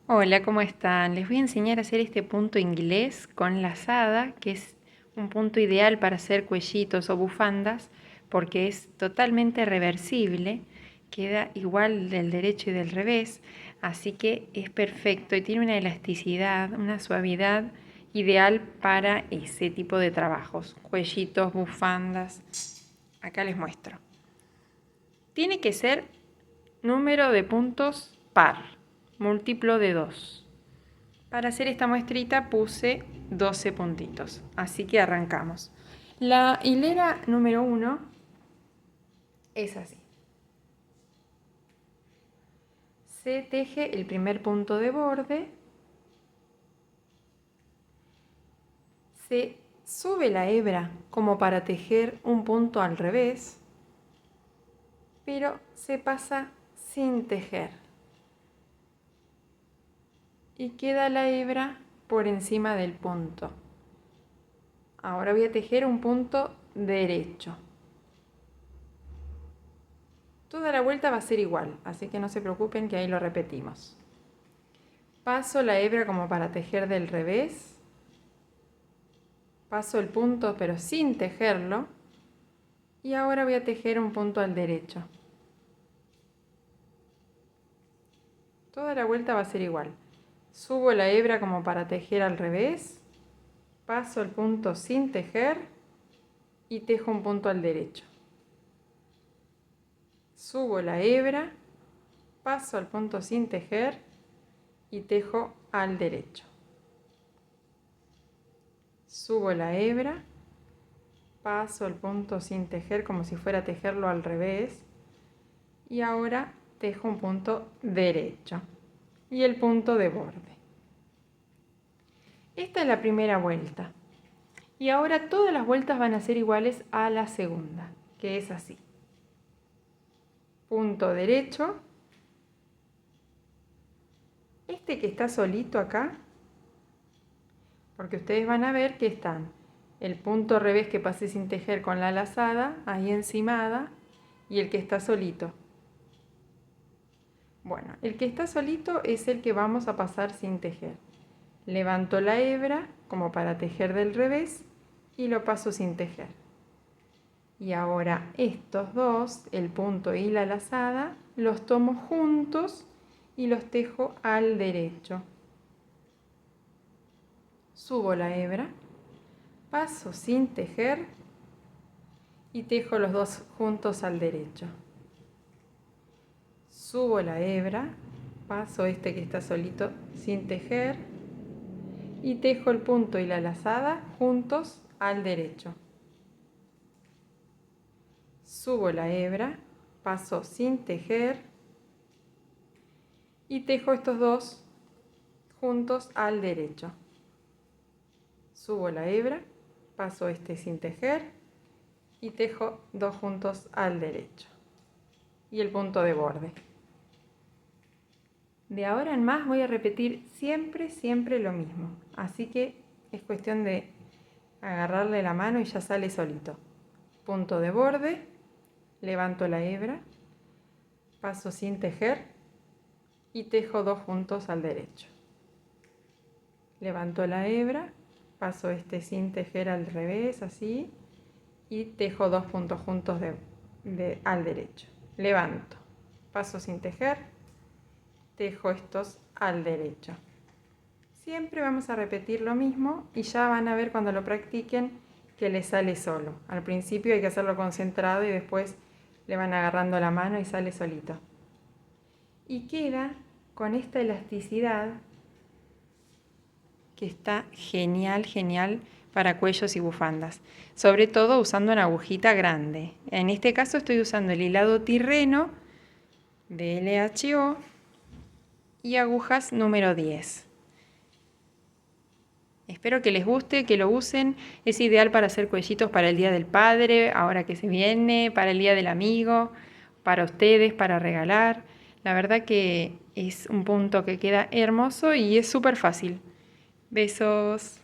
Hola, ¿cómo están? Les voy a enseñar a hacer este punto inglés con lazada, que es un punto ideal para hacer cuellitos o bufandas, porque es totalmente reversible, queda igual del derecho y del revés, así que es perfecto y tiene una elasticidad, una suavidad ideal para ese tipo de trabajos, cuellitos, bufandas. Acá les muestro. Tiene que ser número de puntos par, múltiplo de 2. Para hacer esta muestrita puse 12 puntitos, así que arrancamos. La hilera número 1 es así. Se teje el primer punto de borde, se sube la hebra como para tejer un punto al revés, pero se pasa sin tejer. Y queda la hebra por encima del punto. Ahora voy a tejer un punto derecho. Toda la vuelta va a ser igual, así que no se preocupen que ahí lo repetimos. Paso la hebra como para tejer del revés. Paso el punto pero sin tejerlo. Y ahora voy a tejer un punto al derecho. Toda la vuelta va a ser igual. Subo la hebra como para tejer al revés. Paso el punto sin tejer y tejo un punto al derecho. Subo la hebra, paso al punto sin tejer y tejo al derecho. Subo la hebra, paso el punto sin tejer como si fuera a tejerlo al revés y ahora tejo un punto derecho y el punto de borde. Esta es la primera vuelta y ahora todas las vueltas van a ser iguales a la segunda, que es así. Punto derecho, este que está solito acá, porque ustedes van a ver que están el punto revés que pasé sin tejer con la lazada, ahí encimada, y el que está solito. Bueno, el que está solito es el que vamos a pasar sin tejer. Levanto la hebra como para tejer del revés y lo paso sin tejer. Y ahora estos dos, el punto y la lazada, los tomo juntos y los tejo al derecho. Subo la hebra, paso sin tejer y tejo los dos juntos al derecho. Subo la hebra, paso este que está solito sin tejer y tejo el punto y la lazada juntos al derecho. Subo la hebra, paso sin tejer y tejo estos dos juntos al derecho. Subo la hebra, paso este sin tejer y tejo dos juntos al derecho y el punto de borde. De ahora en más voy a repetir siempre lo mismo, así que es cuestión de agarrarle la mano y ya sale solito. Punto de borde, levanto la hebra, paso sin tejer y tejo dos juntos al derecho. Levanto la hebra, paso este sin tejer al revés, así, y tejo dos puntos juntos al derecho. Levanto, paso sin tejer, tejo estos al derecho. Siempre vamos a repetir lo mismo y ya van a ver cuando lo practiquen que les sale solo. Al principio hay que hacerlo concentrado y después le van agarrando la mano y sale solito. Y queda con esta elasticidad que está genial para cuellos y bufandas. Sobre todo usando una agujita grande. En este caso estoy usando el hilado Tirreno de LHO y agujas número 10. Espero que les guste, que lo usen. Es ideal para hacer cuellitos para el Día del Padre, ahora que se viene, para el Día del Amigo, para ustedes, para regalar. La verdad que es un punto que queda hermoso y es súper fácil. Besos.